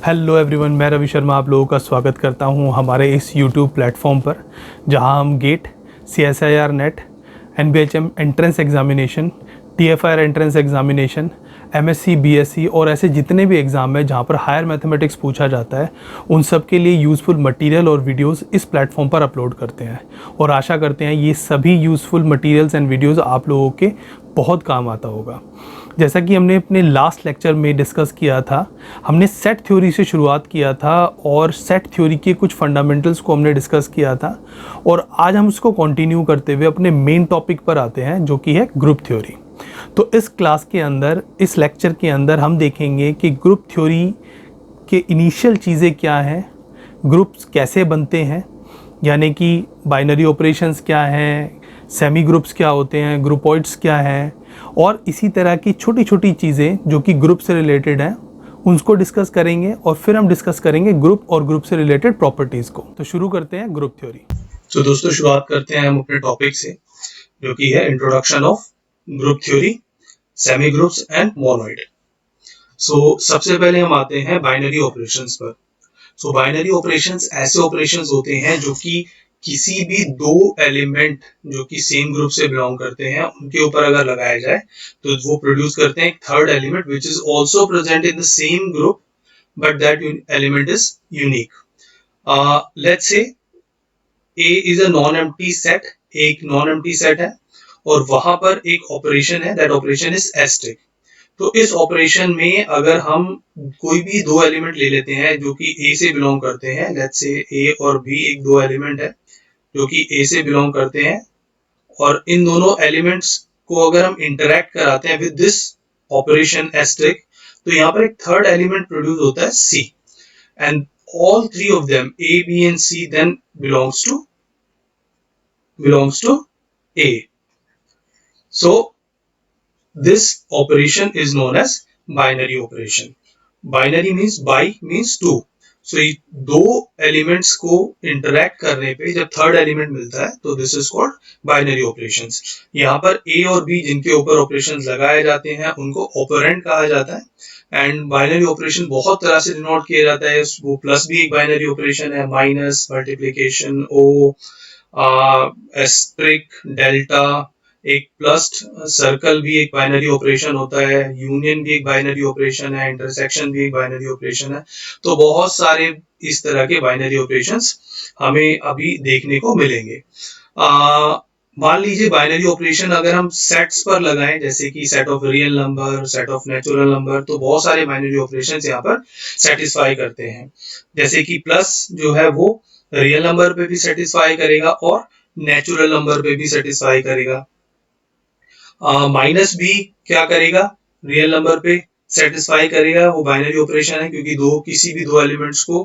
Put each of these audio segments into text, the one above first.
Hello everyone, मैं रवि शर्मा आप लोगों का स्वागत करता हूं हमारे इस यूट्यूब प्लेटफॉर्म पर, जहां हम GATE, CSIR NET, NBHM entrance examination, TFR entrance examination, MSc BSc और ऐसे जितने भी एग्ज़ाम हैं जहां पर हायर मैथमेटिक्स पूछा जाता है, उन सब के लिए यूज़फुल मटेरियल और वीडियोस इस प्लेटफॉर्म पर अपलोड करते हैं। और आशा करते हैं ये सभी यूज़फुल मटेरियल्स एंड वीडियोस आप लोगों के बहुत काम आता होगा। जैसा कि हमने अपने लास्ट लेक्चर में डिस्कस किया था, हमने सेट थ्योरी से शुरुआत किया था और सेट थ्योरी के कुछ फंडामेंटल्स को हमने डिस्कस किया था, और आज हम उसको कंटिन्यू करते हुए अपने मेन टॉपिक पर आते हैं, जो कि है ग्रुप थ्योरी। तो इस क्लास के अंदर, इस लेक्चर के अंदर हम देखेंगे कि ग्रुप थ्योरी के इनिशियल चीज़ें क्या हैं, ग्रुप्स कैसे बनते हैं, यानी कि बाइनरी ऑपरेशंस क्या हैं, सेमी ग्रुप्स क्या होते हैं, ग्रुपॉइड्स क्या हैं, और इसी तरह की छोटी छोटी चीज़ें जो कि ग्रुप से रिलेटेड हैं उनको डिस्कस करेंगे। और फिर हम डिस्कस करेंगे ग्रुप और ग्रुप से रिलेटेड प्रॉपर्टीज़ को। तो शुरू करते हैं ग्रुप थ्योरी। तो दोस्तों शुरुआत करते हैं हम अपने टॉपिक से, जो कि है introduction of group theory, semi groups and monoid. सबसे पहले हम आते हैं बाइनरी ऑपरेशंस पर। बाइनरी ऑपरेशंस ऐसे ऑपरेशंस होते हैं जो कि किसी भी दो एलिमेंट जो कि सेम ग्रुप से बिलोंग करते हैं उनके ऊपर अगर लगाया जाए तो वो प्रोड्यूस करते हैं एक third element which is also present in the same group but that element is unique. Let's say A is a non-empty set, एक non-empty set है और वहां पर एक ऑपरेशन है, दैट ऑपरेशन इज एस्टिक। तो इस ऑपरेशन में अगर हम कोई भी दो एलिमेंट ले लेते हैं जो कि A से बिलोंग करते हैं, लेट्स से A और B एक दो एलिमेंट है जो कि A से बिलोंग करते हैं, और इन दोनों एलिमेंट्स को अगर हम इंटरैक्ट कराते हैं विद दिस ऑपरेशन एस्टिक, तो यहाँ पर एक थर्ड एलिमेंट प्रोड्यूस होता है C, and all three of them A, B and C then belongs to A. So this operation is known as binary operation. Binary means bi means two. So दो elements को interact करने पे जब third element मिलता है तो this is called binary operations. यहाँ पर A और B जिनके ऊपर ऑपरेशंस लगाए जाते हैं उनको ऑपरेंड कहा जाता है। एंड बाइनरी ऑपरेशन बहुत तरह से डिनोट किया जाता है। वो प्लस भी एक बाइनरी ऑपरेशन है, माइनस, मल्टीप्लिकेशन, ओ, एस्ट्रिक, डेल्टा, एक प्लस सर्कल भी एक बाइनरी ऑपरेशन होता है, यूनियन भी एक बाइनरी ऑपरेशन है, इंटरसेक्शन भी एक बाइनरी ऑपरेशन है। तो बहुत सारे इस तरह के बाइनरी ऑपरेशंस हमें अभी देखने को मिलेंगे। मान लीजिए बाइनरी ऑपरेशन अगर हम सेट्स पर लगाएं, जैसे कि set of real number, set of natural number, तो बहुत सारे बाइनरी ऑपरेशंस यहाँ पर सेटिस्फाई करते हैं। जैसे कि प्लस जो है वो रियल नंबर पे भी सेटिस्फाई करेगा और नेचुरल नंबर पे भी सेटिस्फाई करेगा। माइनस भी क्या करेगा, रियल नंबर पे सेटिस्फाई करेगा। वो बाइनरी ऑपरेशन है क्योंकि किसी भी दो एलिमेंट्स को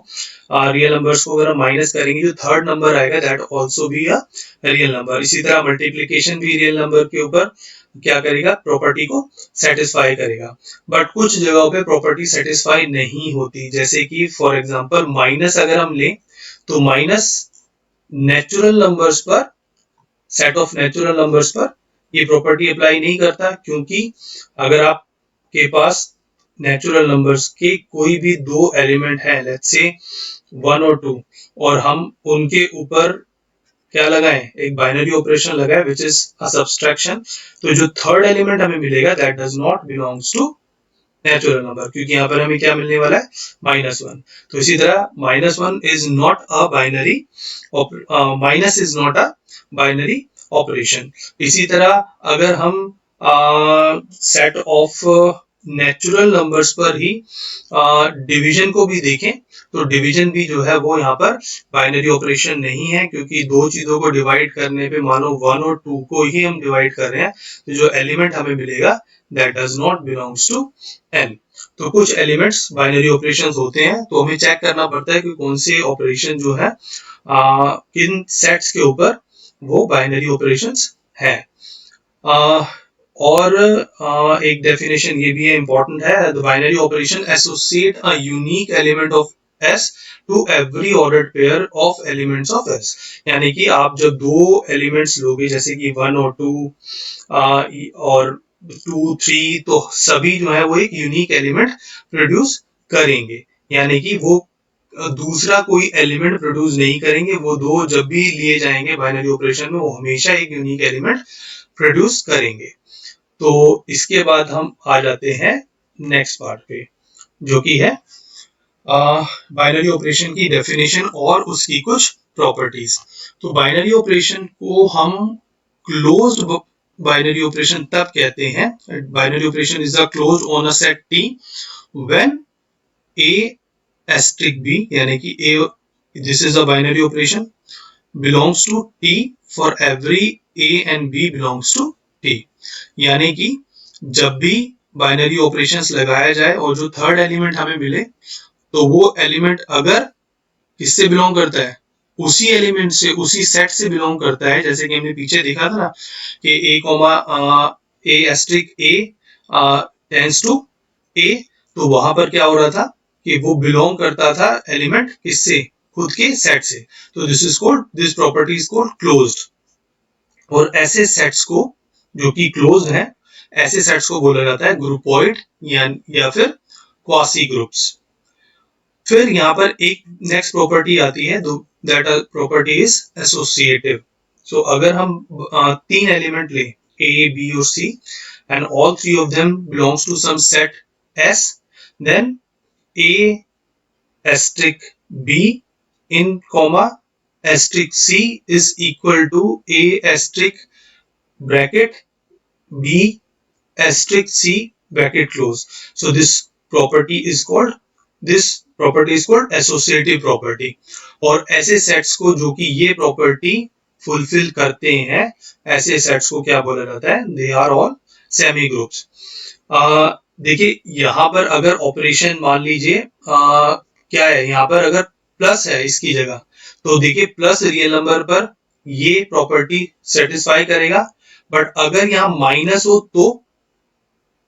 रियल नंबर्स को अगर हम माइनस करेंगे जो थर्ड नंबर आएगा that also be a real number. इसी तरह मल्टीप्लिकेशन भी रियल नंबर के ऊपर क्या करेगा, प्रॉपर्टी को सेटिस्फाई करेगा। बट कुछ जगहों पे प्रॉपर्टी सेटिस्फाई नहीं होती, जैसे कि फॉर एग्जांपल माइनस अगर हम लें तो माइनस नेचुरल नंबर्स पर, सेट ऑफ नेचुरल नंबर्स पर ये प्रॉपर्टी अप्लाई नहीं करता, क्योंकि अगर आपके पास नेचुरल नंबर्स के कोई भी दो एलिमेंट है, लेट्स से 1 और 2, और हम उनके ऊपर क्या लगाएं, एक बाइनरी ऑपरेशन लगाएं विच इज अ सब्सट्रैक्शन, तो जो थर्ड एलिमेंट हमें मिलेगा that does not belongs to natural number, क्योंकि यहाँ पर हमें क्या मिलने वाला है, -1। तो इसी तरह -1 is not a binary, minus is not a binary operation. इसी तरह अगर हम सेट ऑफ नेचुरल नंबर्स पर ही डिवीजन को भी देखें तो डिवीजन भी जो है वो यहाँ पर बाइनरी ऑपरेशन नहीं है, क्योंकि दो चीजों को डिवाइड करने पे मानो 1 और 2 को ही हम डिवाइड कर रहे हैं, तो जो एलिमेंट हमें मिलेगा that does not belongs to n। तो कुछ एलिमेंट्स बाइनरी ऑपरेशंस होते हैं, तो हमें चेक करना पड़ता है कि कौन से ऑपरेशन जो है किन सेट्स के ऊपर वो बाइनरी ऑपरेशंस है। और एक डेफिनेशन ये भी है, इंपॉर्टेंट है, the binary operation associate a unique element of S to every ordered pair of elements of S। यानी कि आप जब दो एलिमेंट्स लोगे, जैसे कि 1 और 2 और 2, 3, तो सभी जो है वो एक यूनिक एलिमेंट प्रोड्यूस करेंगे। यानी कि वो दूसरा कोई एलिमेंट प्रोड्यूस नहीं करेंगे, वो दो जब भी लिए जाएंगे बाइनरी ऑपरेशन में वो हमेशा एक यूनिक एलिमेंट प्रोड्यूस करेंगे। तो इसके बाद हम आ जाते हैं नेक्स्ट पार्ट पे, जो कि है बाइनरी ऑपरेशन की डेफिनेशन और उसकी कुछ प्रॉपर्टीज। तो बाइनरी ऑपरेशन को हम क्लोज्ड बाइनरी ऑपरेशन तब कहते हैं, binary operation is a close on a set T when a asterisk b, यानी कि a, this is a binary operation, belongs to t for every a and b belongs to t। यानी कि जब भी binary operations लगाया जाए और जो थर्ड एलिमेंट हमें मिले, तो वो एलिमेंट अगर किससे बिलोंग करता है, उसी एलिमेंट से, उसी सेट से बिलोंग करता है। जैसे कि हमने पीछे देखा था ना कि a comma a asterisk a tends to a, तो वहां पर क्या हो रहा था कि वो बिलोंग करता था एलिमेंट किससे, खुद के सेट से। तो this is called, this property is called closed. और ऐसे सेट्स को जो कि क्लोज्ड है, ऐसे सेट्स को बोला जाता है ग्रुपॉइड या फिर क्वासी ग्रुप्स। फिर यहाँ पर एक नेक्स्ट प्रॉपर्टी आती है, दैट प्रॉपर्टी इज एसोसिएटिव। सो अगर हम तीन एलिमेंट ले a b और c and all three of them belongs to some set s, then a asterisk b in comma asterisk c is equal to a asterisk bracket b asterisk c bracket close. So this property is called, this property is called associative property. और ऐसे sets को जो कि ये property fulfil करते हैं, ऐसे sets को क्या बोला जाता है, they are all semi groups. देखिए यहाँ पर अगर ऑपरेशन मान लीजिए क्या है, यहाँ पर अगर प्लस है इसकी जगह, तो देखिए प्लस रियल नंबर पर ये प्रॉपर्टी सेटिस्फाई करेगा, बट अगर यहाँ माइनस हो तो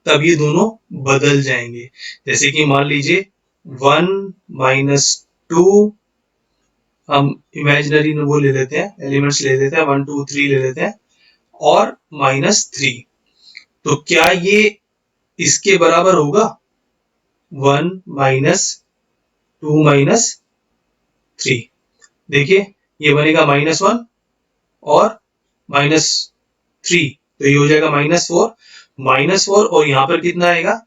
तब ये दोनों बदल जाएंगे। जैसे कि मान लीजिए 1 माइनस 2, हम इमेजिनरी वो ले लेते हैं, एलिमेंट्स ले लेते हैं, 1 2 3 ले लेते हैं, और -3, तो क्या ये इसके बराबर होगा 1 माइनस 2 माइनस 3? देखिए ये बनेगा -1 और -3, तो ये हो जाएगा -4 और यहाँ पर कितना आएगा,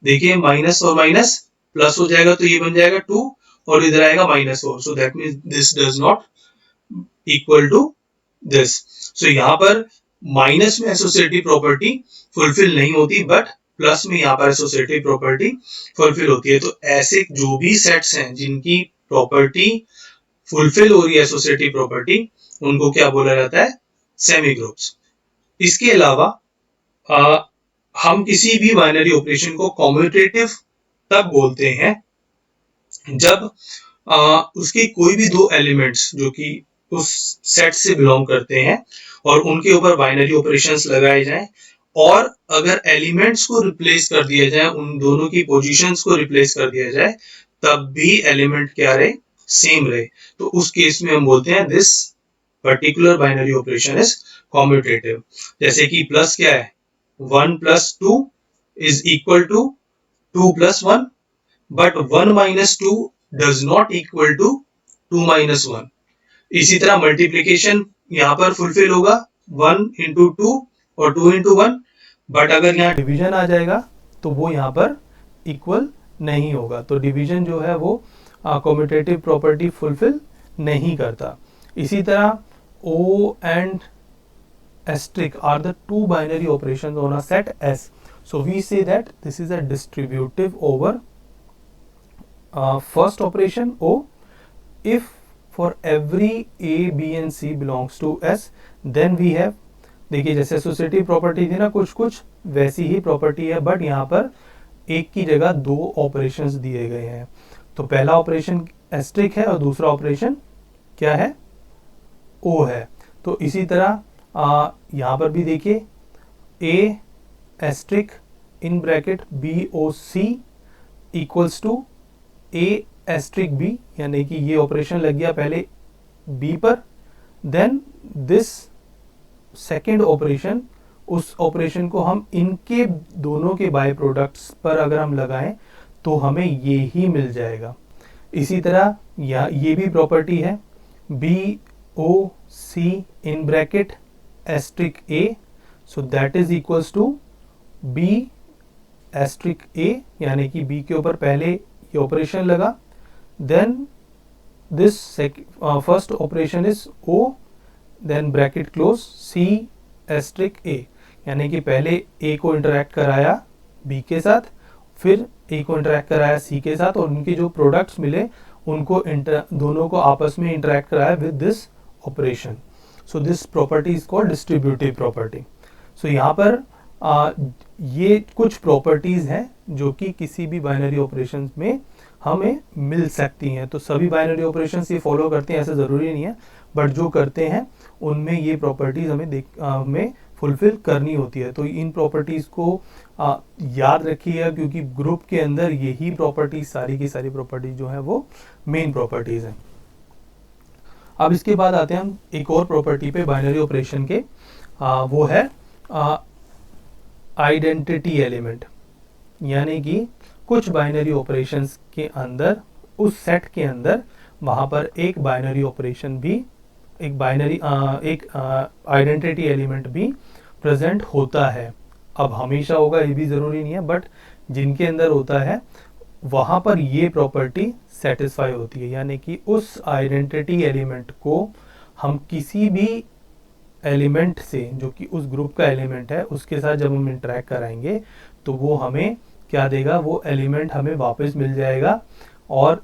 देखिए माइनस और माइनस प्लस हो जाएगा, तो ये बन जाएगा 2 और इधर आएगा -4। So that means this does not equal to this. So यहाँ पर माइनस में एसोसिएटिव प्रॉपर्टी फुलफिल नहीं होती, बट प्लस में यहाँ पर एसोसिएटिव प्रॉपर्टी फुलफिल होती है। तो ऐसे जो भी सेट्स हैं जिनकी प्रॉपर्टी फुलफिल हो रही है एसोसिएटिव प्रॉपर्टी, उनको क्या बोला जाता है, सेमी ग्रुप्स। इसके अलावा हम किसी भी बाइनरी ऑपरेशन को कॉम्यूटेटिव तब बोलते हैं जब उसके कोई भी दो एलिमेंट्स जो कि उस सेट से बिलोंग करते हैं और उनके ऊपर बाइनरी ऑपरेशंस लगाए जाएं, और अगर एलिमेंट्स को रिप्लेस कर दिया जाए, उन दोनों की पोजीशंस को रिप्लेस कर दिया जाए, तब भी एलिमेंट क्या रहे, सेम रहे। तो उस केस में हम बोलते हैं this particular binary operation is commutative. जैसे कि प्लस क्या है, 1 plus 2 is equal to 2 plus 1, but 1 minus 2 does not equal to 2 minus 1। इसी तरह मल्टीप्लीकेशन यहाँ पर फुलफिल होगा 1 into 2 और 2 into 1, बट अगर यहाँ डिवीजन आ जाएगा तो वो यहाँ पर इक्वल नहीं होगा। तो डिवीजन जो है वो कम्यूटेटिव प्रॉपर्टी फुलफिल नहीं करता। इसी तरह O and asterisk are the two binary operations on a set S. So we say that this is a distributive over first operation O if for every A, B and C belongs to S, then we have, देखिए जैसे associative property थी ना, कुछ कुछ वैसी ही property है, but यहाँ पर एक की जगह दो ऑपरेशंस दिए गए हैं। तो पहला ऑपरेशन एस्ट्रिक है और दूसरा ऑपरेशन क्या है, O है। तो इसी तरह यहाँ पर भी देखिए A asterisk in bracket B O C equals to A asterisk B, यानी कि ये ऑपरेशन लग गया पहले B पर, देन दिस सेकेंड ऑपरेशन, उस ऑपरेशन को हम इनके दोनों के बाय प्रोडक्ट्स पर अगर हम लगाएं तो हमें ये ही मिल जाएगा। इसी तरह ये भी प्रॉपर्टी है, B O C in bracket asterisk A, so that is equals to B asterisk A, यानी कि बी के ऊपर पहले ये ऑपरेशन लगा, then this first operation is O, then bracket close C asterisk A, यानी कि पहले ए को इंटरैक्ट कराया बी के साथ, फिर ए को इंटरैक्ट कराया सी के साथ, और उनके जो प्रोडक्ट्स मिले उनको दोनों को आपस में इंटरैक्ट कराया with this operation. So this property is called distributive property. So यहाँ पर ये कुछ प्रॉपर्टीज हैं जो कि किसी भी बाइनरी ऑपरेशन में हमें मिल सकती हैं। तो सभी बाइनरी ऑपरेशंस ये फॉलो करते हैं ऐसा ज़रूरी नहीं है, बट जो करते हैं उनमें ये प्रॉपर्टीज हमें फुलफिल करनी होती है। तो इन प्रॉपर्टीज़ को याद रखिएगा, क्योंकि ग्रुप के अंदर यही प्रॉपर्टीज, सारी की सारी प्रॉपर्टीज जो है वो मेन प्रॉपर्टीज हैं। अब इसके बाद आते हैं हम एक और प्रॉपर्टी पे बाइनरी ऑपरेशन के, वो है आइडेंटिटी एलिमेंट, यानी कि कुछ बाइनरी ऑपरेशंस के अंदर, उस सेट के अंदर वहाँ पर एक बाइनरी ऑपरेशन भी, एक आइडेंटिटी एलिमेंट भी प्रेजेंट होता है। अब हमेशा होगा ये भी ज़रूरी नहीं है, बट जिनके अंदर होता है वहाँ पर ये प्रॉपर्टी सेटिस्फाई होती है, यानी कि उस आइडेंटिटी एलिमेंट को हम किसी भी एलिमेंट से, जो कि उस ग्रुप का एलिमेंट है, उसके साथ जब हम इंटरेक्ट कराएंगे तो वो हमें क्या देगा, वो एलिमेंट हमें वापस मिल जाएगा। और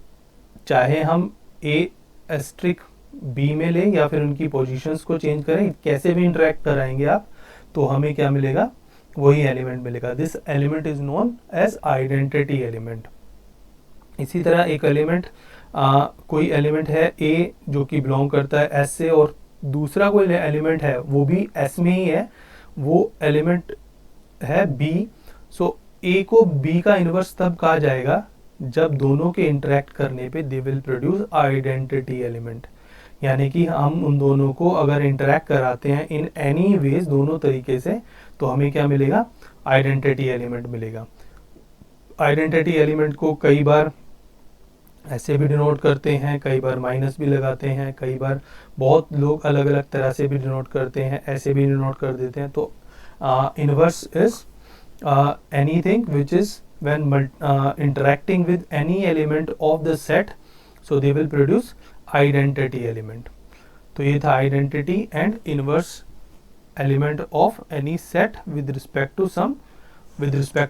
चाहे हम ए एस्ट्रिक बी में लें या फिर उनकी पोजीशंस को चेंज करें, कैसे भी इंटरेक्ट कराएंगे आप, तो हमें क्या मिलेगा, वही एलिमेंट मिलेगा। This element is known as identity element. इसी तरह एक एलिमेंट, कोई एलिमेंट है ए जो कि बिलोंग करता है एस से, और दूसरा कोई एलिमेंट है वो भी एस में ही है, वो एलिमेंट है बी। सो ए को बी का इन्वर्स तब कहा जाएगा जब दोनों के इंटरेक्ट करने पे they will produce identity element, यानी कि हम उन दोनों को अगर इंटरेक्ट कराते हैं इन एनी वेज, दोनों तरीके से, तो हमें क्या मिलेगा, आइडेंटिटी एलिमेंट मिलेगा। आइडेंटिटी एलिमेंट को कई बार ऐसे भी डिनोट करते हैं, कई बार माइनस भी लगाते हैं, कई बार बहुत लोग अलग अलग तरह से भी डिनोट करते हैं, ऐसे भी डिनोट कर देते हैं। तो inverse is anything which is when interacting with any element of the set, so they will produce identity element. तो ये था identity and inverse element of any set with respect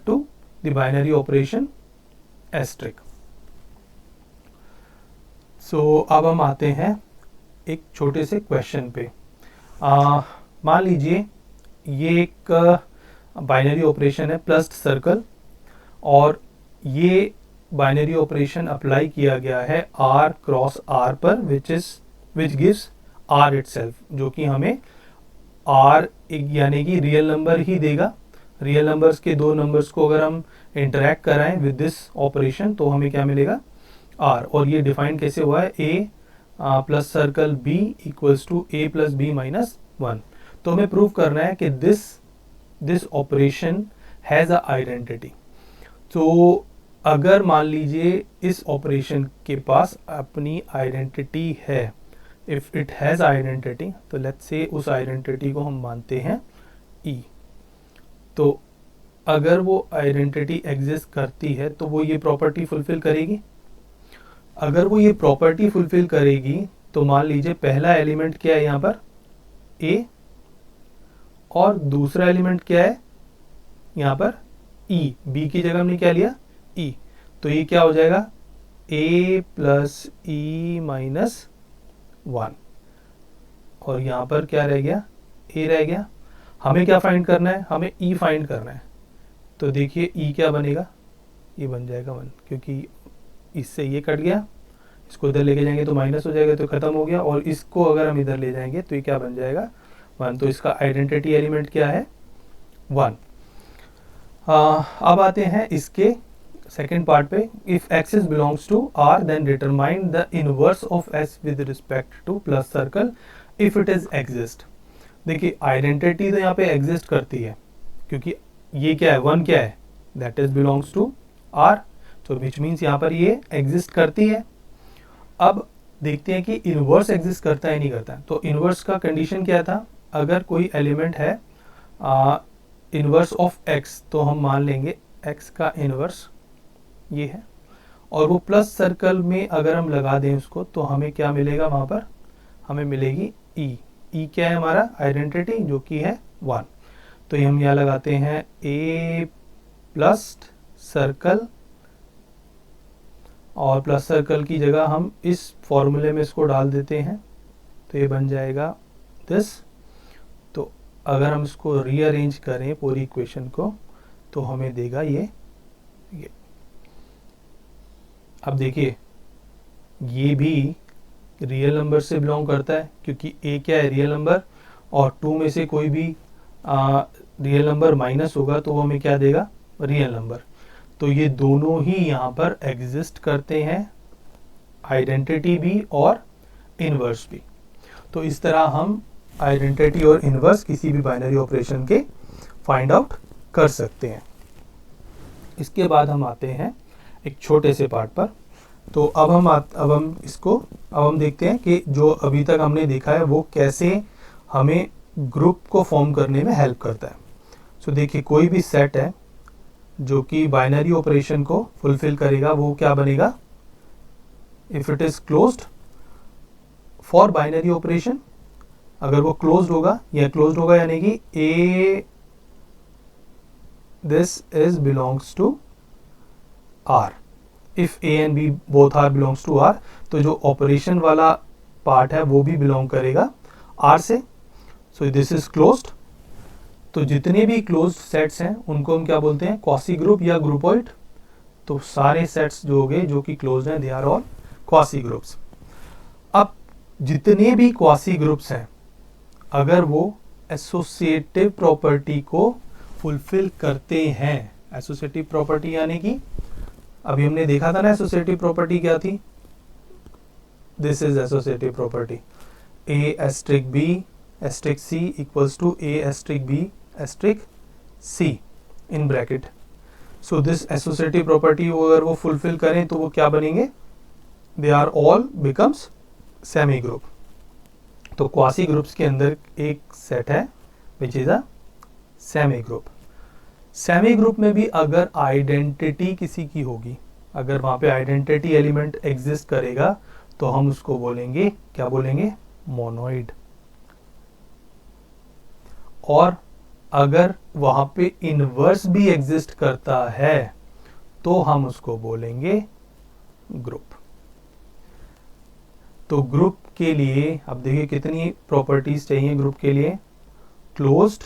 to the binary operation asterisk. So अब हम आते हैं एक छोटे से क्वेश्चन पे। मान लीजिए ये एक बाइनरी ऑपरेशन है प्लस सर्कल, और ये बाइनरी ऑपरेशन अप्लाई किया गया है r क्रॉस r पर, विच गिव्स r इटसेल्फ, जो कि हमें r यानी कि रियल नंबर ही देगा। रियल नंबर्स के दो नंबर्स को अगर हम इंटरेक्ट कराएं विद दिस ऑपरेशन तो हमें क्या मिलेगा, r। और ये डिफाइन कैसे हुआ है, a plus circle b equals to a plus b minus 1। तो हमें प्रूव करना है कि this operation has a identity. तो अगर मान लीजिए इस ऑपरेशन के पास अपनी आइडेंटिटी है, इफ़ इट हैज़ आइडेंटिटी, तो लेट्स से उस आइडेंटिटी को हम मानते हैं E। तो अगर वो आइडेंटिटी एग्जिस्ट करती है तो वो ये प्रॉपर्टी फुलफिल करेगी। अगर वो ये प्रॉपर्टी फुलफिल करेगी तो मान लीजिए पहला एलिमेंट क्या है यहाँ पर, A, और दूसरा एलिमेंट क्या है यहाँ पर, E। B की जगह हमने क्या लिया, E। तो ये क्या हो जाएगा, A प्लस E माइनस 1, और यहाँ पर क्या रह गया, A रह गया। हमें क्या फाइंड करना है, हमें E फाइंड करना है। तो देखिए E क्या बनेगा, ये बन जाएगा 1, क्योंकि इससे ये कट गया, इसको इधर लेके जाएंगे तो माइनस हो जाएगा, तो ख़त्म हो गया। और इसको अगर हम इधर ले जाएंगे तो ये क्या बन जाएगा, 1। तो इसका आइडेंटिटी एलिमेंट क्या है, 1। अब आते हैं इसके सेकेंड पार्ट पे। If x belongs to R then determine the inverse of S with respect to plus circle if it is exist. देखिए आइडेंटिटी तो यहाँ पे एग्जिस्ट करती है, क्योंकि ये क्या है, 1 क्या है, that is belongs to R। तो विच मीन्स यहाँ पर ये एग्जिस्ट करती है। अब देखते हैं कि इनवर्स एग्जिस्ट करता है नहीं करता है। तो इनवर्स का कंडीशन क्या था, अगर कोई एलिमेंट है इनवर्स ऑफ एक्स, तो हम मान लेंगे एक्स का इनवर्स ये है, और वो प्लस सर्कल में अगर हम लगा दें उसको, तो हमें क्या मिलेगा, वहाँ पर हमें मिलेगी ई। ई क्या है हमारा आइडेंटिटी, जो कि है 1। तो ये हम यहाँ लगाते हैं ए प्लस सर्कल, और प्लस सर्कल की जगह हम इस फॉर्मूले में इसको डाल देते हैं, तो ये बन जाएगा दिस। तो अगर हम इसको रीअरेंज करें पूरी इक्वेशन को, तो हमें देगा ये। अब देखिए ये भी रियल नंबर से बिलोंग करता है, क्योंकि ए क्या है, रियल नंबर, और 2 में से कोई भी रियल नंबर माइनस होगा तो वो हमें क्या देगा, रियल नंबर। तो ये दोनों ही यहाँ पर एग्जिस्ट करते हैं, आइडेंटिटी भी और इनवर्स भी। तो इस तरह हम आइडेंटिटी और इनवर्स किसी भी बाइनरी ऑपरेशन के फाइंड आउट कर सकते हैं। इसके बाद हम आते हैं एक छोटे से पार्ट पर। तो अब हम देखते हैं कि जो अभी तक हमने देखा है वो कैसे हमें ग्रुप को फॉर्म करने में हेल्प करता है। सो देखिए कोई भी सेट है जो कि बाइनरी ऑपरेशन को फुलफिल करेगा, वो क्या बनेगा, if it is closed for binary operation, अगर वो क्लोज्ड होगा, या क्लोज्ड होगा यानी कि A this is belongs to R, if A and B both are belongs to R, तो जो ऑपरेशन वाला पार्ट है वो भी बिलोंग करेगा आर से। सो दिस इज क्लोज्ड। तो जितने भी क्लोज्ड सेट्स हैं उनको हम क्या बोलते हैं, क्वासी ग्रुप या ग्रुपॉइड। तो सारे सेट्स जो हो गए जो कि क्लोज्ड हैं, they are all quasi groups. अब जितने भी क्वासी ग्रुप्स हैं, अगर वो एसोसिएटिव प्रॉपर्टी को फुलफिल करते हैं, एसोसिएटिव प्रॉपर्टी यानी कि अभी हमने देखा था ना एसोसिएटिव प्रॉपर्टी क्या थी, this is associative property, A asterisk B asterisk C equals to A asterisk B asterisk C in bracket. So this associative property अगर वो फुलफिल करें तो वो क्या बनेंगे, they are all becomes semi group. तो क्वासी ग्रुप्स के अंदर एक सेट है which is a semi group. Semi group में भी अगर आइडेंटिटी किसी की होगी, अगर वहां पे आइडेंटिटी एलिमेंट एग्जिस्ट करेगा, तो हम उसको बोलेंगे, क्या बोलेंगे, मोनोइड। और अगर वहां पे इनवर्स भी एग्जिस्ट करता है तो हम उसको बोलेंगे ग्रुप। तो ग्रुप के लिए अब देखिए कितनी प्रॉपर्टीज चाहिए ग्रुप के लिए, closed,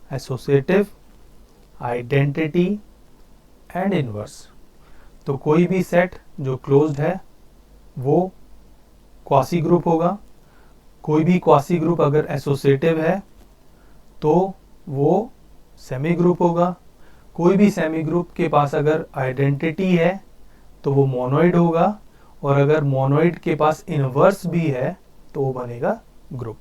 associative, identity and inverse. तो कोई भी सेट जो क्लोज्ड है वो क्वासी ग्रुप होगा, कोई भी क्वासी ग्रुप अगर एसोसिएटिव है तो वो सेमी ग्रुप होगा, कोई भी सेमी ग्रुप के पास अगर आइडेंटिटी है तो वो मोनोइड होगा, और अगर मोनोइड के पास इनवर्स भी है तो वो बनेगा ग्रुप।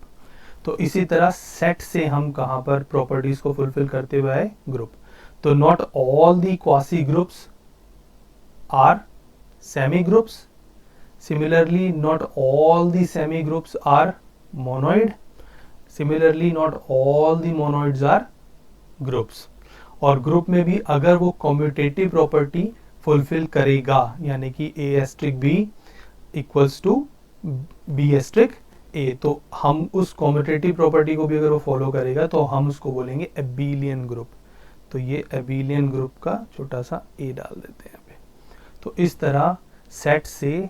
तो इसी तरह सेट से हम कहाँ पर प्रॉपर्टीज को फुलफिल करते हुए आए, ग्रुप। तो not all the quasi groups are semi groups, similarly not all the semi groups are monoid, similarly not all the monoids are groups. और ग्रुप में भी अगर वो कम्यूटेटिव प्रॉपर्टी फुलफिल करेगा, यानी कि A asterisk B equals to B asterisk A, तो हम उस कम्यूटेटिव प्रॉपर्टी को भी अगर वो फॉलो करेगा तो हम उसको बोलेंगे एबेलियन ग्रुप। तो ये एबेलियन ग्रुप का छोटा सा ए डाल देते हैं यहाँ पे। तो इस तरह सेट से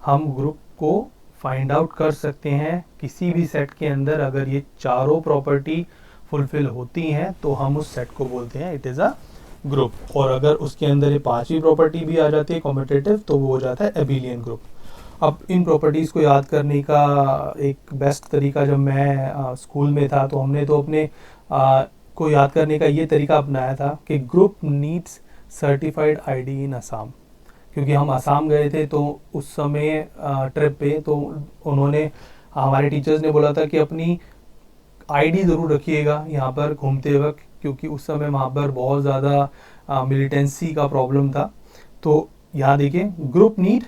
हम ग्रुप को फाइंड आउट कर सकते हैं। किसी भी सेट के अंदर अगर ये चारों प्रॉपर्टी फुलफिल होती हैं तो हम उस सेट को बोलते हैं इट इज़ अ ग्रुप। और अगर उसके अंदर ये पांचवी प्रॉपर्टी भी आ जाती है कम्यूटेटिव, तो वो हो जाता है एबेलियन ग्रुप। अब इन प्रॉपर्टीज़ को याद करने का एक बेस्ट तरीका, जब मैं स्कूल में था तो हमने तो अपने को याद करने का ये तरीका अपनाया था कि group needs certified ID in Assam. क्योंकि हम असम गए थे तो उस समय ट्रिप पे, तो उन्होंने हमारे टीचर्स ने बोला था कि अपनी आईडी ज़रूर रखिएगा यहाँ पर घूमते वक्त, क्योंकि उस समय वहाँ पर बहुत ज़्यादा मिलिटेंसी का प्रॉब्लम था। तो यहाँ देखिए ग्रुप नीड,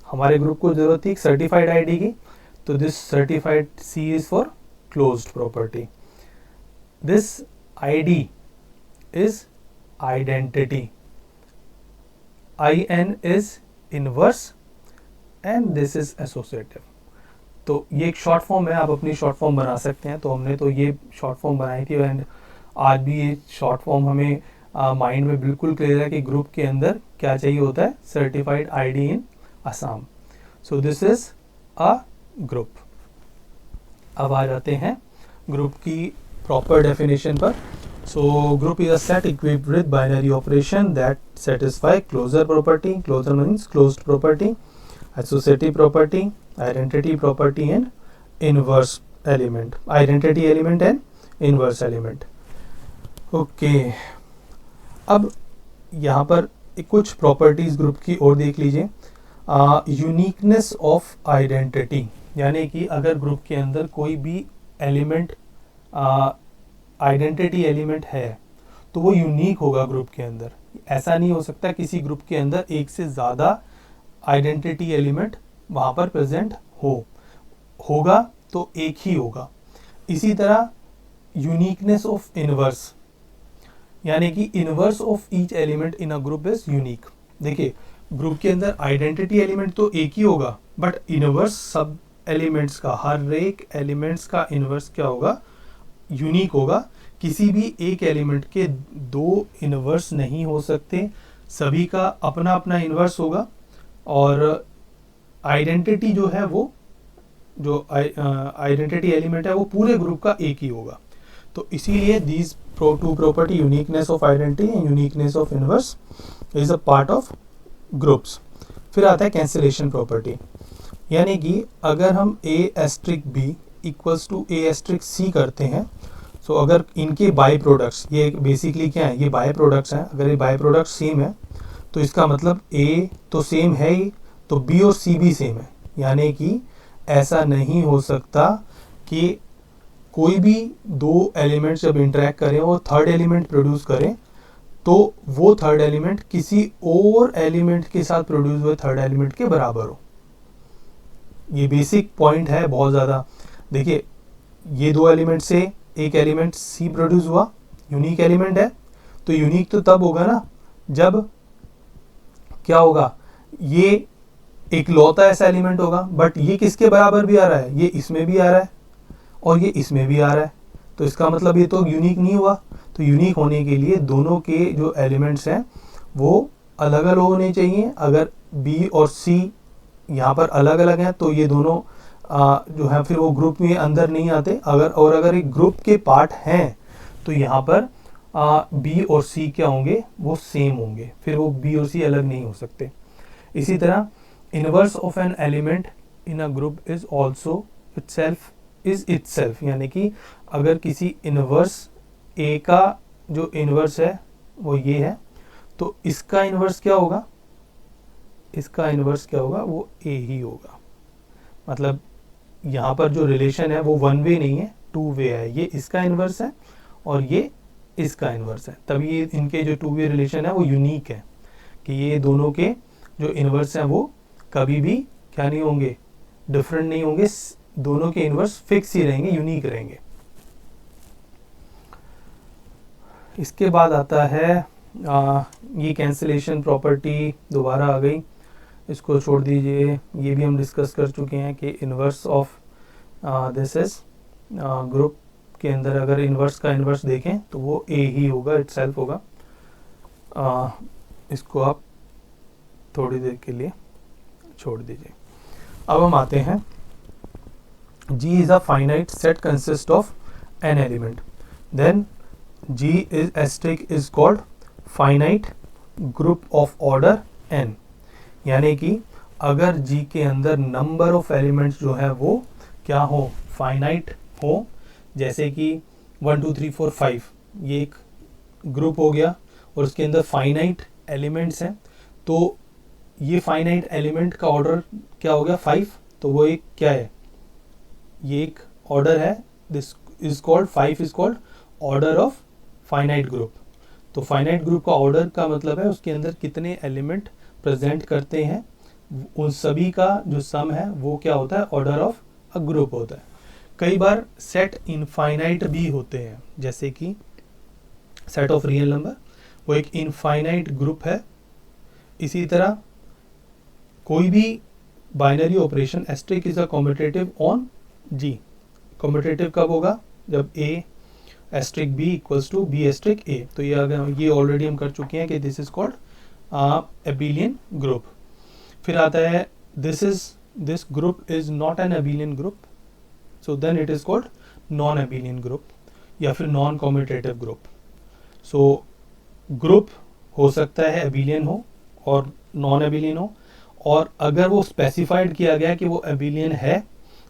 हमारे ग्रुप को जरूरत थी सर्टिफाइड आईडी की, तो this certified C is for closed property. This ID is identity, IN is inverse and this is associative. तो ये एक शॉर्ट फॉर्म है, आप अपनी शॉर्ट फॉर्म बना सकते हैं. तो हमने तो ये शॉर्ट फॉर्म बनाई थी एंड आज भी ये शॉर्ट फॉर्म हमें माइंड में बिल्कुल क्लियर है कि ग्रुप के अंदर क्या चाहिए होता है, सर्टिफाइड आईडी इन असम. So this is a group. अब आ जाते हैं ग्रुप की प्रॉपर डेफिनेशन पर. So group is a set equipped with binary operation that satisfy closure property. Closure means closed property, associative property, identity property and inverse element, identity element and inverse element. Okay. अब यहाँ पर कुछ properties group की और देख लीजिए. Uniqueness of identity, यानी कि अगर ग्रुप के अंदर कोई भी एलिमेंट आइडेंटिटी एलिमेंट है तो वो यूनिक होगा ग्रुप के अंदर. ऐसा नहीं हो सकता किसी ग्रुप के अंदर एक से ज़्यादा आइडेंटिटी एलिमेंट वहाँ पर प्रेजेंट होगा तो एक ही होगा. इसी तरह यूनिकनेस ऑफ इनवर्स, यानी कि inverse of each element in a group is unique. देखिए ग्रुप के अंदर आइडेंटिटी एलिमेंट तो एक ही होगा बट इनवर्स सब एलिमेंट्स का, हर एक एलिमेंट्स का इनवर्स क्या होगा, यूनिक होगा. किसी भी एक एलिमेंट के दो इनवर्स नहीं हो सकते, सभी का अपना अपना इनवर्स होगा. और आइडेंटिटी जो है वो, जो आइडेंटिटी एलिमेंट है वो पूरे ग्रुप का एक ही होगा. तो इसीलिए these two property, uniqueness of identity and uniqueness of inverse, is a part of groups. फिर आता है कैंसिलेशन प्रॉपर्टी, यानी कि अगर हम A*B इक्वल्स टू A*C करते हैं, सो अगर इनके बाय प्रोडक्ट्स, ये बेसिकली क्या है, ये बाय प्रोडक्ट्स हैं, अगर ये बाय प्रोडक्ट सेम है तो इसका मतलब A तो सेम है ही, तो B और C भी सेम है. यानी कि ऐसा नहीं हो सकता कि कोई भी दो एलिमेंट्स जब इंटरेक्ट करें और थर्ड एलिमेंट प्रोड्यूस करें तो वो थर्ड एलिमेंट किसी और एलिमेंट के साथ प्रोड्यूस हुए थर्ड एलिमेंट के बराबर हो. ये बेसिक पॉइंट है बहुत ज़्यादा. देखिए ये दो एलिमेंट से एक एलिमेंट C प्रोड्यूस हुआ, यूनिक एलिमेंट है, तो यूनिक तो तब होगा ना जब क्या होगा, ये एक लौता ऐसा एलिमेंट होगा बट ये किसके बराबर भी आ रहा है, ये इसमें भी आ रहा है और ये इसमें भी आ रहा है, तो इसका मतलब ये तो यूनिक नहीं हुआ. तो यूनिक होने के लिए दोनों के जो एलिमेंट्स हैं वो अलग अलग होने चाहिए. अगर B और C यहाँ पर अलग अलग हैं तो ये दोनों जो है फिर वो ग्रुप में अंदर नहीं आते. अगर एक ग्रुप के पार्ट हैं तो यहाँ पर B और C क्या होंगे, वो सेम होंगे, फिर वो B और C अलग नहीं हो सकते. इसी तरह inverse of an element in a group is also itself, यानी कि अगर किसी इनवर्स A का जो इनवर्स है वो ये है तो इसका इनवर्स क्या होगा, इसका इनवर्स क्या होगा, वो A ही होगा. मतलब यहाँ पर जो रिलेशन है वो वन वे नहीं है, टू वे है. ये इसका इनवर्स है और ये इसका इनवर्स है, तभी ये इनके जो टू वे रिलेशन है वो यूनिक है कि ये दोनों के जो इनवर्स हैं वो कभी भी क्या नहीं होंगे, डिफरेंट नहीं होंगे. दोनों के इनवर्स फिक्स ही रहेंगे, यूनिक रहेंगे. इसके बाद आता है ये कैंसिलेशन प्रॉपर्टी दोबारा आ गई, इसको छोड़ दीजिए. ये भी हम डिस्कस कर चुके हैं कि inverse of this is group के अंदर अगर इनवर्स का इनवर्स देखें तो वो A ही होगा, इटसेल्फ होगा. इसको आप थोड़ी देर के लिए छोड़ दीजिए. अब हम आते हैं G is a finite set consist of n element. Then G is asterisk is called finite group of order n. यानी कि अगर G के अंदर नंबर ऑफ एलिमेंट्स जो है वो क्या हो, फाइनाइट हो. जैसे कि 1 2 3 4 5 ये एक ग्रुप हो गया और उसके अंदर फाइनाइट एलिमेंट्स हैं, तो ये फाइनाइट एलिमेंट का ऑर्डर क्या हो गया 5, तो वो एक क्या है, ये एक ऑर्डर है. This is called 5 is called order of finite group. तो फाइनाइट ग्रुप का ऑर्डर का मतलब है उसके अंदर कितने एलिमेंट प्रेजेंट करते हैं उन सभी का जो सम है वो क्या होता है, ऑर्डर ऑफ अ ग्रुप होता है। कई बार सेट इनफाइनाइट भी होते हैं, जैसे कि सेट ऑफ रियल नंबर वो एक इनफाइनाइट ग्रुप है। इसी तरह कोई भी binary operation asterisk is a competitive on G. Competitive कब होगा, जब A asterisk B equals to B asterisk A. तो ये अगर ये ऑलरेडी हम कर चुके हैं कि this is called abelian group. फिर आता है this group is not an abelian group, so then it is called non abelian group या फिर non commutative group. So group हो सकता है एबिलियन हो और नॉन एबिलियन हो, और अगर वो स्पेसिफाइड किया गया कि वो एबिलियन है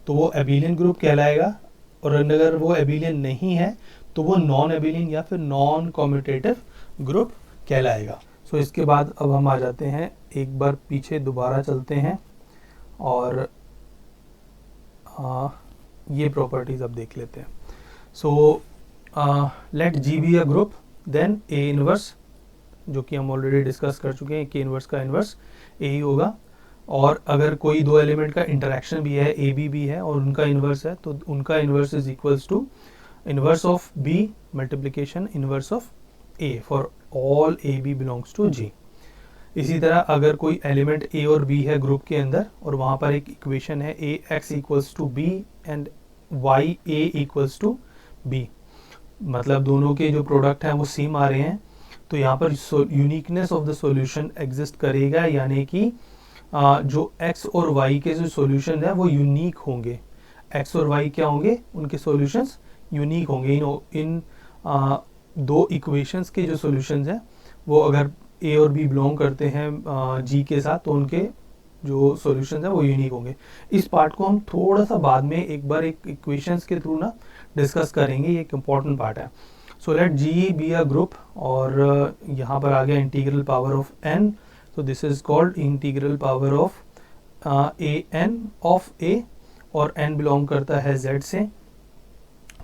तो वो एबिलियन ग्रुप कहलाएगा, और अगर वो एबिलियन नहीं है तो वो नॉन एबिलियन या फिर नॉन कॉम्यूटेटिव ग्रुप कहलाएगा। सो इसके बाद अब हम आ जाते हैं, एक बार पीछे दोबारा चलते हैं और ये प्रॉपर्टीज अब देख लेते हैं। So let G be a group, then a inverse, जो कि हम ऑलरेडी डिस्कस कर चुके हैं, के इनवर्स का इनवर्स ए ही होगा। और अगर कोई दो एलिमेंट का इंटरेक्शन भी है, ए बी भी है और उनका इनवर्स है, तो उनका inverse is equals to inverse of B multiplication inverse of A for all A B belongs to G. इसी तरह अगर कोई एलिमेंट ए और बी है ग्रुप के अंदर और वहाँ पर एक इक्वेशन है A X equals to B and Y A equals to B, मतलब दोनों के जो प्रोडक्ट हैं वो सेम आ रहे हैं, तो यहाँ पर uniqueness of the solution exist करेगा, यानी कि जो x और y के जो सॉल्यूशन है वो यूनिक होंगे। x और y क्या होंगे, उनके सॉल्यूशंस यूनिक होंगे। इन दो इक्वेशंस के जो सॉल्यूशंस हैं वो अगर a और b बिलोंग करते हैं g के साथ, तो उनके जो सॉल्यूशंस हैं वो यूनिक होंगे। इस पार्ट को हम थोड़ा सा बाद में एक बार एक इक्वेशंस के थ्रू ना डिस्कस करेंगे, ये एक इम्पॉर्टेंट पार्ट है। सो let G be a group, और यहाँ पर आ गया integral power of n, so this is called integral power of a n of a, और n बिलोंग करता है z से।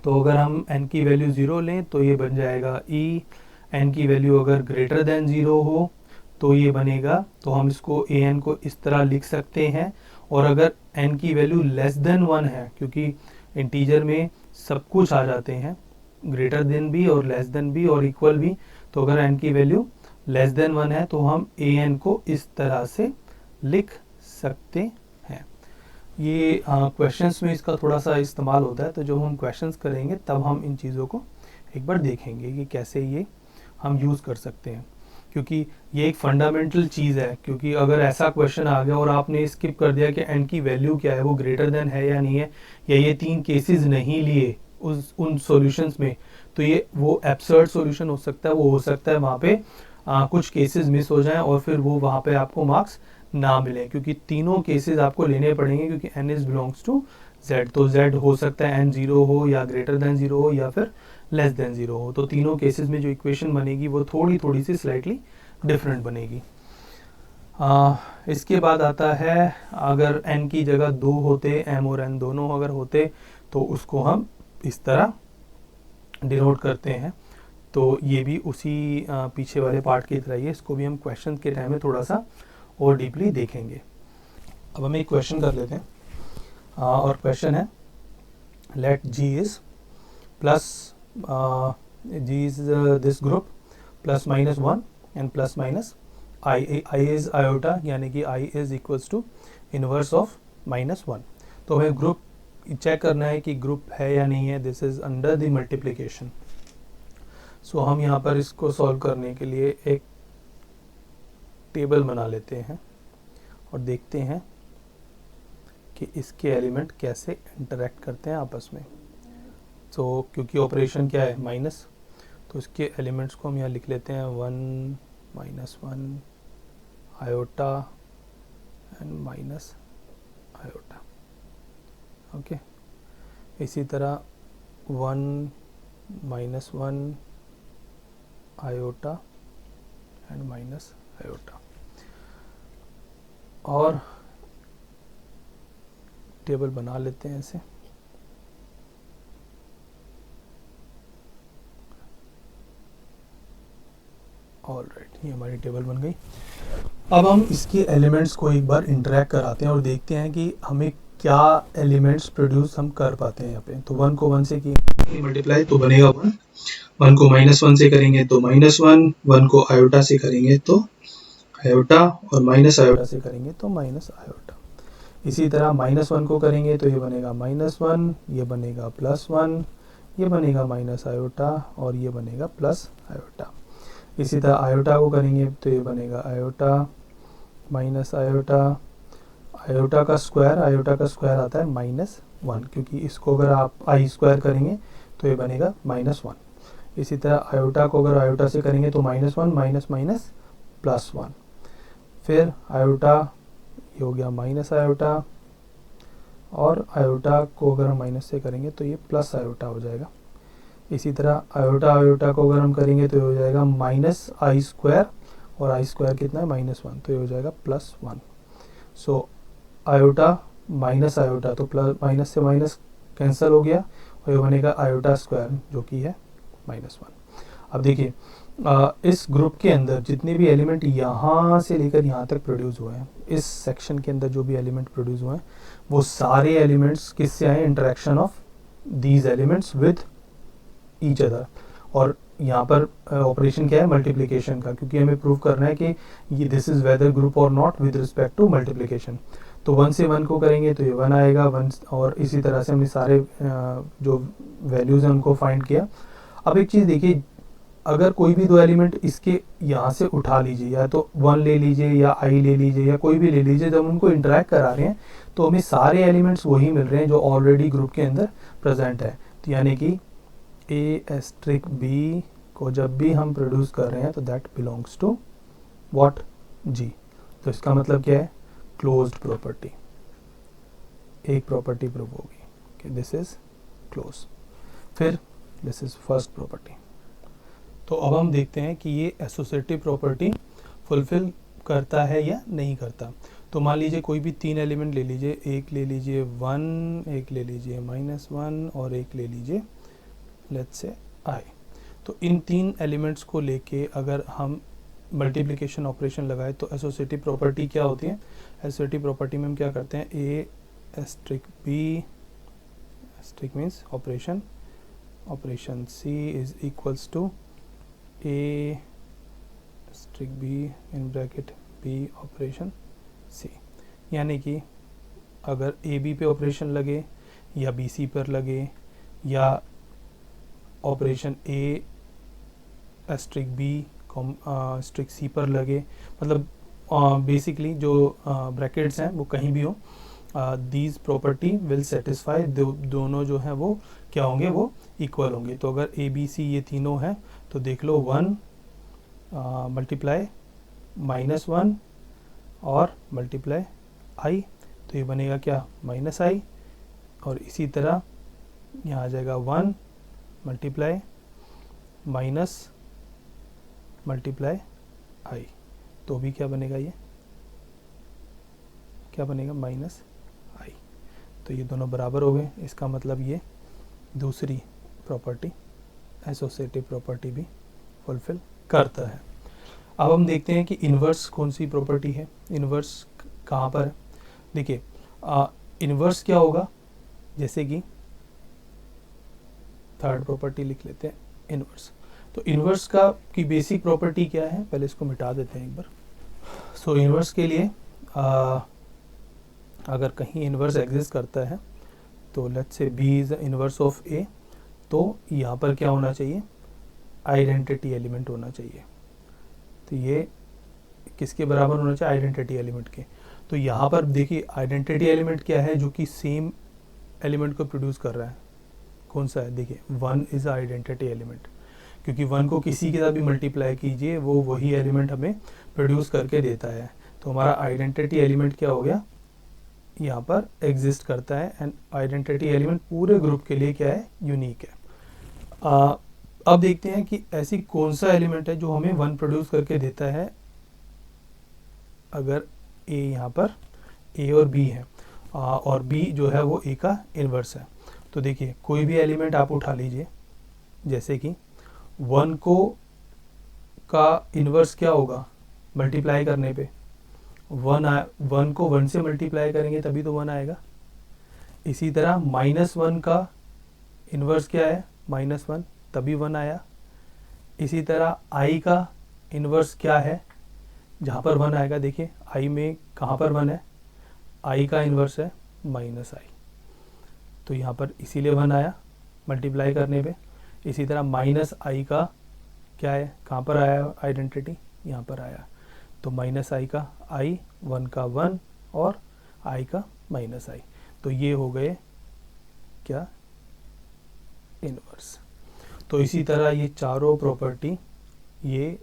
तो अगर हम n की वैल्यू 0 लें तो ये बन जाएगा e, n की वैल्यू अगर ग्रेटर देन 0 हो तो ये बनेगा, तो हम इसको a n को इस तरह लिख सकते हैं। और अगर n की वैल्यू लेस देन 1 है, क्योंकि इंटीजर में सब कुछ आ जाते हैं, ग्रेटर देन भी और लेस देन भी और इक्वल भी, तो अगर n की वैल्यू लेस देन 1 है तो हम ए एन को इस तरह से लिख सकते हैं। ये क्वेश्चंस में इसका थोड़ा सा इस्तेमाल होता है, तो जब हम क्वेश्चंस करेंगे तब हम इन चीज़ों को एक बार देखेंगे कि कैसे ये हम यूज़ कर सकते हैं, क्योंकि ये एक फंडामेंटल चीज़ है। क्योंकि अगर ऐसा क्वेश्चन आ गया और आपने स्किप कर दिया कि एन की वैल्यू क्या है, वो ग्रेटर देन है या नहीं है, या ये 3 केसेस नहीं लिए उन सॉल्यूशंस में, तो ये वो एब्सर्ड सॉल्यूशन हो सकता है। वो हो सकता है वहाँ पे कुछ केसेस मिस हो जाएं और फिर वो वहाँ पे आपको मार्क्स ना मिले, क्योंकि तीनों केसेस आपको लेने पड़ेंगे, क्योंकि n is belongs to z। तो z हो सकता है n 0 हो या ग्रेटर देन 0 हो या फिर लेस देन 0 हो। तो तीनों केसेस में जो इक्वेशन बनेगी वो थोड़ी सी स्लाइटली डिफरेंट बनेगी। इसके बाद आता है, अगर n की जगह 2 होते, m और n दोनों अगर होते, तो उसको हम इस तरह डिनोट करते हैं। तो ये भी उसी पीछे वाले पार्ट की तरह ही है, इसको भी हम क्वेश्चन के टाइम में थोड़ा सा और डीपली देखेंगे। अब हम एक क्वेश्चन कर लेते हैं, और क्वेश्चन है let G is plus G is this group plus minus 1 and plus minus I is iota, यानी कि I is equals to inverse of -1। तो हमें ग्रुप चेक करना है कि ग्रुप है या नहीं है। This is under the multiplication. So हम यहाँ पर इसको सॉल्व करने के लिए एक टेबल बना लेते हैं और देखते हैं कि इसके एलिमेंट कैसे इंटरेक्ट करते हैं आपस में। सो क्योंकि ऑपरेशन क्या है, माइनस, तो इसके एलिमेंट्स को हम यहाँ लिख लेते हैं 1 -1 iota and minus iota. Okay, इसी तरह 1 -1 आयोटा एंड माइनस आयोटा, और टेबल बना लेते हैं ऐसे। ऑलराइट, ये हमारी टेबल बन गई। अब हम इसके एलिमेंट्स को एक बार इंटरैक्ट कराते हैं और देखते हैं कि हमें क्या एलिमेंट्स प्रोड्यूस हम कर पाते हैं यहाँ पे। तो 1 को 1 से की मल्टीप्लाई तो बनेगा 1, 1 को -1 से करेंगे तो -1, 1 को आयोटा से करेंगे तो आयोटा, और माइनस आयोटा से करेंगे तो माइनस आयोटा। इसी तरह -1 को करेंगे तो ये बनेगा -1, ये बनेगा +1, ये बनेगा माइनस आयोटा और ये बनेगा प्लस आयोटा। इसी तरह आयोटा को करेंगे तो ये बनेगा आयोटा माइनस आयोटा, आयोटा का स्क्वायर आता है -1, क्योंकि इसको अगर आप आई स्क्वायर करेंगे तो ये बनेगा -1। इसी तरह आयोटा को अगर आयोटा से करेंगे तो -1 माइनस माइनस +1, फिर आयोटा ये हो गया माइनस आयोटा, और आयोटा को अगर हम माइनस से करेंगे तो ये प्लस आयोटा हो जाएगा। इसी तरह आयोटा को अगर हम करेंगे तो ये हो जाएगा माइनस आई स्क्वायर, और आई स्क्वायर कितना है -1, तो ये हो जाएगा +1। सो आयोटा माइनस आयोटा, तो प्लस माइनस से माइनस कैंसिल हो गया और ये बनेगा आयोटा स्क्वायर जो कि है -1। अब देखिए इस ग्रुप के अंदर जितने भी एलिमेंट यहाँ से लेकर यहाँ तक प्रोड्यूस हुए हैं, इस सेक्शन के अंदर जो भी एलिमेंट प्रोड्यूस हुए हैं वो सारे एलिमेंट्स किससे आए, interaction of these elements with each other. और यहाँ पर ऑपरेशन क्या है, मल्टीप्लिकेशन का, क्योंकि हमें प्रूव करना है कि ये दिस इज वेदर ग्रुप और not with respect to multiplication. तो 1 से 1 को करेंगे तो ये 1 आएगा 1, और इसी तरह से हमने सारे जो वैल्यूज़ हैं उनको फाइंड किया। अब एक चीज़ देखिए, अगर कोई भी दो एलिमेंट इसके यहाँ से उठा लीजिए, या तो 1 ले लीजिए या आई ले लीजिए या कोई भी ले लीजिए, जब उनको इंटरैक्ट करा रहे हैं तो हमें सारे एलिमेंट्स वही मिल रहे हैं जो ऑलरेडी ग्रुप के अंदर प्रेजेंट है। तो यानी कि A*B को जब भी हम प्रोड्यूस कर रहे हैं तो that belongs to what, G। तो इसका मतलब क्या है, क्लोज्ड प्रॉपर्टी। एक प्रॉपर्टी प्रूव होगी कि दिस इज क्लोज, फिर दिस इज फर्स्ट प्रॉपर्टी। तो अब हम देखते हैं कि ये एसोसिएटिव प्रॉपर्टी फुलफिल करता है या नहीं करता। तो मान लीजिए कोई भी 3 एलिमेंट ले लीजिए, एक ले लीजिए 1, एक ले लीजिए -1 और एक ले लीजिए लेट्स से I। तो इन 3 एलिमेंट्स को लेके अगर हम मल्टीप्लिकेशन ऑपरेशन लगाए तो एसोसिएटिव प्रॉपर्टी क्या होती है, एसोसिएटिव प्रॉपर्टी में हम क्या करते हैं, A*B means operation C is equals to A*B in bracket B operation C। यानी कि अगर AB पे ऑपरेशन लगे या BC पर लगे या ऑपरेशन A*B C पर लगे, मतलब बेसिकली जो ब्रैकेट्स हैं वो कहीं भी हो, दीज प्रॉपर्टी विल सेटिस्फाई, दोनों जो हैं वो क्या होंगे, वो इक्वल होंगे। तो अगर ABC ये तीनों हैं तो देख लो 1 मल्टीप्लाई -1 और मल्टीप्लाई I, तो ये बनेगा क्या, -I, और इसी तरह यहाँ आ जाएगा 1 मल्टीप्लाई माइनस मल्टीप्लाई I, तो भी क्या बनेगा, ये क्या बनेगा, -I। तो ये दोनों बराबर हो गए, इसका मतलब ये दूसरी प्रॉपर्टी एसोसिएटिव प्रॉपर्टी भी फुलफिल करता है। अब हम देखते हैं कि इन्वर्स कौन सी प्रॉपर्टी है, इन्वर्स कहाँ पर है। देखिए इन्वर्स क्या होगा, जैसे कि थर्ड प्रॉपर्टी लिख लेते हैं इन्वर्स। तो इन्वर्स का की बेसिक प्रॉपर्टी क्या है, पहले इसको मिटा देते हैं एक बार। सो इन्वर्स के लिए अगर कहीं इन्वर्स एग्जिस्ट करता है तो let's say B is the inverse of A, तो यहाँ पर क्या होना चाहिए, आइडेंटिटी एलिमेंट होना चाहिए। तो ये किसके बराबर होना चाहिए, आइडेंटिटी एलिमेंट के। तो यहाँ पर देखिए आइडेंटिटी एलिमेंट क्या है, जो कि सेम एलिमेंट को प्रोड्यूस कर रहा है, कौन सा है, देखिए 1 इज आइडेंटिटी एलिमेंट, क्योंकि 1 को किसी के साथ भी मल्टीप्लाई कीजिए वो वही एलिमेंट हमें प्रोड्यूस करके देता है। तो हमारा आइडेंटिटी एलिमेंट क्या हो गया, यहाँ पर एग्जिस्ट करता है, एंड आइडेंटिटी एलिमेंट पूरे ग्रुप के लिए क्या है, यूनिक है। अब देखते हैं कि ऐसी कौन सा एलिमेंट है जो हमें 1 प्रोड्यूस करके देता है, अगर A यहाँ पर A और B है और B जो है वो A का इन्वर्स है। तो देखिए कोई भी एलिमेंट आप उठा लीजिए, जैसे कि 1 को का इन्वर्स क्या होगा, मल्टीप्लाई करने पे वन को 1 से मल्टीप्लाई करेंगे तभी तो 1 आएगा। इसी तरह -1 का इन्वर्स क्या है, -1, तभी 1 आया। इसी तरह i का इन्वर्स क्या है, जहाँ पर 1 आएगा, देखिए i में कहाँ पर 1 है, i का इन्वर्स है -i, तो यहाँ पर इसीलिए 1 आया मल्टीप्लाई करने पे। इसी तरह -i का क्या है, कहाँ पर आया आइडेंटिटी, यहाँ पर आया, तो -i का i, 1 का 1 और i का -i, तो ये हो गए क्या, इनवर्स। तो इसी तरह ये चारों प्रॉपर्टी ये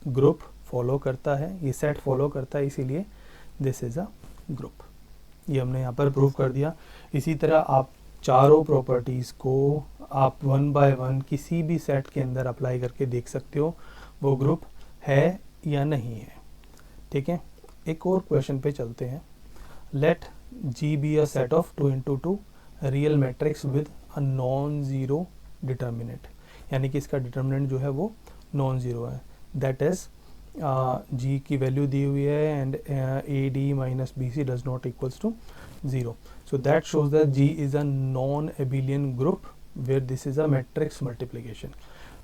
ग्रुप फॉलो करता है, ये सेट फॉलो करता है, इसीलिए दिस इज़ अ ग्रुप। ये हमने यहाँ पर प्रूव कर दिया। इसी तरह आप चारों प्रॉपर्टीज़ को आप 1 बाय 1 किसी भी सेट के अंदर अप्लाई करके देख सकते हो वो ग्रुप है या नहीं है। ठीक है, एक और क्वेश्चन पे चलते हैं। Let G be a set of 2 into 2 real matrix with a non zero determinant, यानी कि इसका डिटर्मिनेंट जो है वो नॉन ज़ीरो है। दैट इज़ G की वैल्यू दी हुई है and AD minus BC does not equals to 0। So that shows that G is a non-abelian group where this is a matrix multiplication।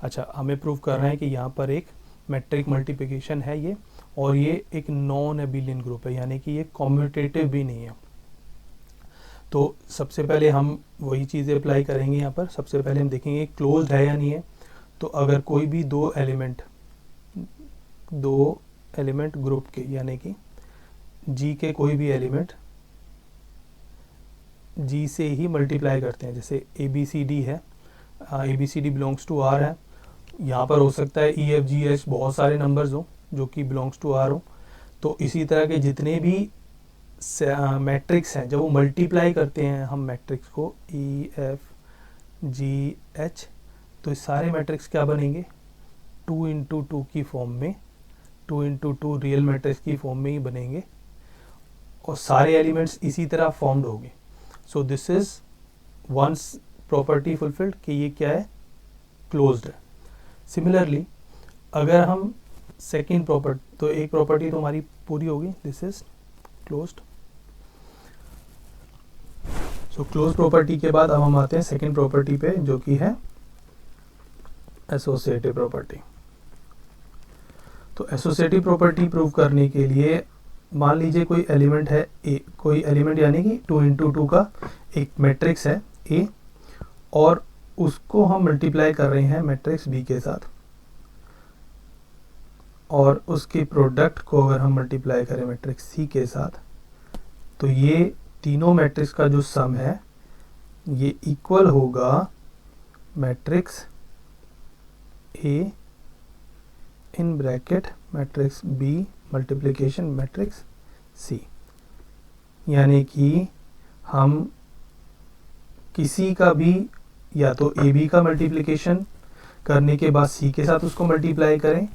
अच्छा, हमें प्रूव कर रहे हैं कि यहाँ पर एक मैट्रिक मल्टीप्लिकेशन है ये, और ये एक नॉन एबिलियन ग्रुप है, यानी कि ये कॉम्यूटेटिव भी नहीं है। तो सबसे पहले हम वही चीज़ें अप्लाई करेंगे यहाँ पर। सबसे पहले हम देखेंगे क्लोज्ड है या नहीं है। तो अगर कोई भी दो एलिमेंट ग्रुप के, यानी कि G के कोई भी एलिमेंट G से ही मल्टीप्लाई करते हैं, जैसे ABCD है, ABCD बिलोंग्स टू R है, यहाँ पर हो सकता है EFGH बहुत सारे नंबर्स हो जो कि बिलोंग्स टू R हो। तो इसी तरह के जितने भी मैट्रिक्स हैं, जब वो मल्टीप्लाई करते हैं हम मैट्रिक्स को EFGH, तो सारे मैट्रिक्स क्या बनेंगे, 2 into 2 की फॉर्म में, 2 into 2 रियल मैट्रिक्स की फॉर्म में ही बनेंगे, और सारे एलिमेंट्स इसी तरह फॉर्म्ड होंगे। सो this is one property fulfilled कि ये क्या है, क्लोज्ड है। सिमिलरली अगर हम सेकेंड प्रॉपर्टी, तो एक प्रॉपर्टी तो हमारी पूरी होगी, this is closed. So close property के बाद अब हम आते हैं सेकेंड प्रॉपर्टी पे, जो कि है एसोसिएटिव प्रॉपर्टी। तो एसोसिएटिव प्रॉपर्टी प्रूव करने के लिए मान लीजिए कोई एलिमेंट है ए, कोई एलिमेंट यानी कि 2 into 2 का एक मैट्रिक्स है ए, और उसको हम मल्टीप्लाई कर रहे हैं मैट्रिक्स बी के साथ, और उसके प्रोडक्ट को अगर हम मल्टीप्लाई करें मैट्रिक्स सी के साथ, तो ये तीनों मैट्रिक्स का जो सम है ये इक्वल होगा matrix A in bracket matrix B multiplication matrix C. यानी कि हम किसी का भी या तो ए बी का मल्टीप्लिकेशन करने के बाद सी के साथ उसको मल्टीप्लाई करें,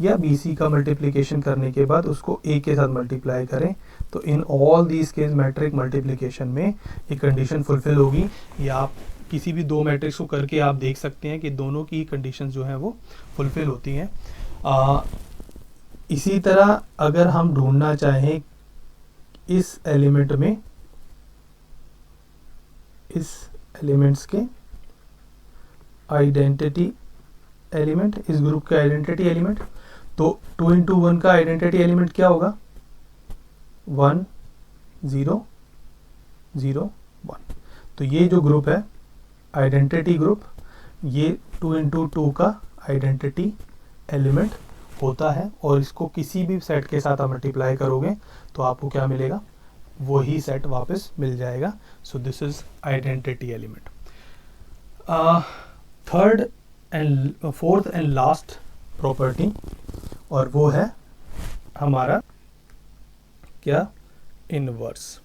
या बी सी का मल्टीप्लिकेशन करने के बाद उसको ए के साथ मल्टीप्लाई करें, तो in all these case matrix multiplication में ये कंडीशन फुलफिल होगी। या आप किसी भी दो मैट्रिक्स को करके आप देख सकते हैं कि दोनों की कंडीशन जो हैं वो फुलफिल होती हैं। इसी तरह अगर हम ढूंढना चाहें इस एलिमेंट में, इस एलिमेंट्स के आइडेंटिटी एलिमेंट, इस ग्रुप के आइडेंटिटी एलिमेंट, तो 2 into 1 का आइडेंटिटी एलिमेंट क्या होगा, 1 0 0 1। तो ये जो ग्रुप है आइडेंटिटी ग्रुप, ये 2 into 2 का आइडेंटिटी एलिमेंट होता है, और इसको किसी भी सेट के साथ आप मल्टीप्लाई करोगे तो आपको क्या मिलेगा, वही सेट वापस मिल जाएगा। सो this is identity element. Third and fourth and last property, और वो है हमारा क्या, इनवर्स।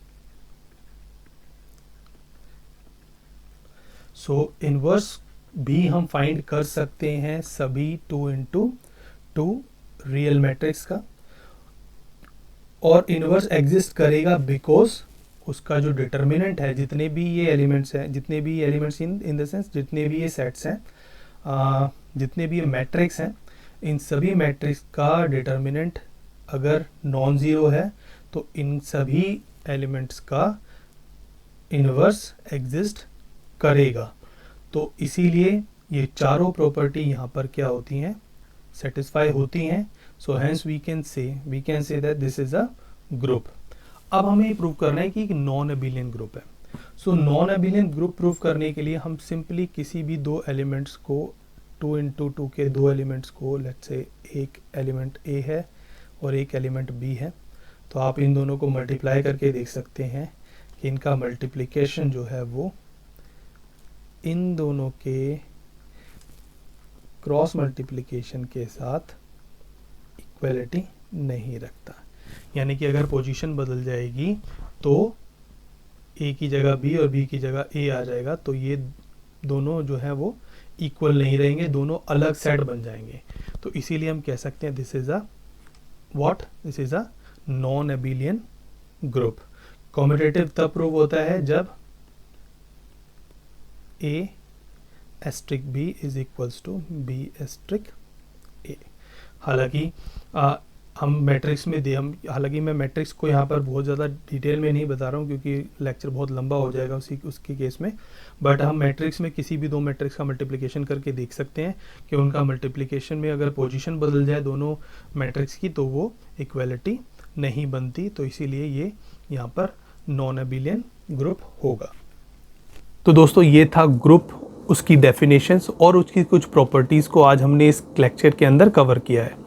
सो इनवर्स भी हम फाइंड कर सकते हैं सभी 2 into 2 रियल मैट्रिक्स का, और इनवर्स एग्जिस्ट करेगा बिकॉज उसका जो डिटर्मिनेंट है, जितने भी ये एलिमेंट्स हैं, जितने भी एलिमेंट्स इन द सेंस जितने भी ये सेट्स हैं, जितने भी ये मैट्रिक्स हैं, इन सभी मैट्रिक्स का डिटर्मिनेंट अगर नॉन ज़ीरो है तो इन सभी एलिमेंट्स का इन्वर्स एग्जिस्ट करेगा। तो इसीलिए ये चारों प्रॉपर्टी यहाँ पर क्या होती हैं, सेटिस्फाई होती हैं। So hence we can say that this is a group. अब हमें ये प्रूव करना है कि एक नॉन अबिलियन ग्रुप है। So non abelian group prove करने के लिए हम सिंपली किसी भी दो एलिमेंट्स को 2 into 2 के दो एलिमेंट्स को, लेट्स से एक एलिमेंट ए है और एक एलिमेंट बी है, तो आप इन दोनों को मल्टीप्लाई करके देख सकते हैं कि इनका मल्टीप्लिकेशन जो है वो इन दोनों के क्रॉस मल्टीप्लिकेशन के साथ इक्वलिटी नहीं रखता। यानी कि अगर पोजीशन बदल जाएगी तो ए की जगह बी और बी की जगह ए आ जाएगा, तो ये दोनों जो है वो इक्वल नहीं रहेंगे, दोनों अलग सेट बन जाएंगे। तो इसीलिए हम कह सकते हैं this is a non abelian group. Commutative तब प्रूव होता है जब A asterisk B is equals to B asterisk A. हालांकि हालांकि मैं मैट्रिक्स को यहाँ पर बहुत ज़्यादा डिटेल में नहीं बता रहा हूँ क्योंकि लेक्चर बहुत लंबा हो जाएगा उसके केस में, बट हम मैट्रिक्स में किसी भी दो मैट्रिक्स का मल्टीप्लिकेशन करके देख सकते हैं कि उनका मल्टीप्लिकेशन में अगर पोजीशन बदल जाए दोनों मैट्रिक्स की तो वो इक्वलिटी नहीं बनती। तो इसीलिए ये यहाँ पर नॉन अबिलियन ग्रुप होगा। तो दोस्तों ये था ग्रुप, उसकी डेफिनेशंस और उसकी कुछ प्रॉपर्टीज़ को आज हमने इस लेक्चर के अंदर कवर किया है।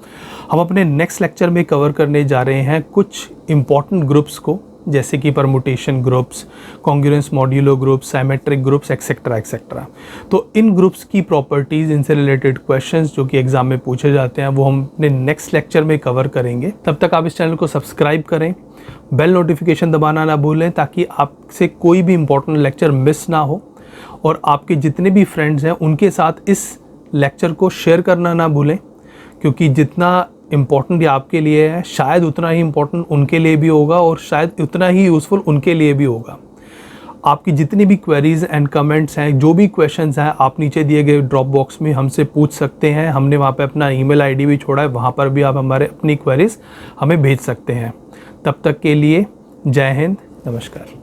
हम अपने नेक्स्ट लेक्चर में कवर करने जा रहे हैं कुछ इम्पॉर्टेंट ग्रुप्स को, जैसे कि permutation groups, congruence modulo groups, symmetric groups, etcetera etcetera. तो इन ग्रुप्स की प्रॉपर्टीज़, इनसे रिलेटेड क्वेश्चंस जो कि एग्जाम में पूछे जाते हैं वो हम अपने नेक्स्ट लेक्चर में कवर करेंगे। तब तक आप इस चैनल को सब्सक्राइब करें, बेल नोटिफिकेशन दबाना ना भूलें ताकि आपसे कोई भी इम्पोर्टेंट लेक्चर मिस ना हो, और आपके जितने भी फ्रेंड्स हैं उनके साथ इस लेक्चर को शेयर करना ना भूलें, क्योंकि जितना इम्पोर्टेंट ये आपके लिए है शायद उतना ही इम्पोर्टेंट उनके लिए भी होगा और शायद उतना ही यूज़फुल उनके लिए भी होगा। आपकी जितनी भी क्वेरीज एंड कमेंट्स हैं, जो भी क्वेश्चंस हैं, आप नीचे दिए गए ड्रॉप बॉक्स में हमसे पूछ सकते हैं। हमने वहाँ पे अपना ईमेल आईडी भी छोड़ा है, वहाँ पर भी आप हमारे अपनी क्वेरीज हमें भेज सकते हैं। तब तक के लिए जय हिंद, नमस्कार।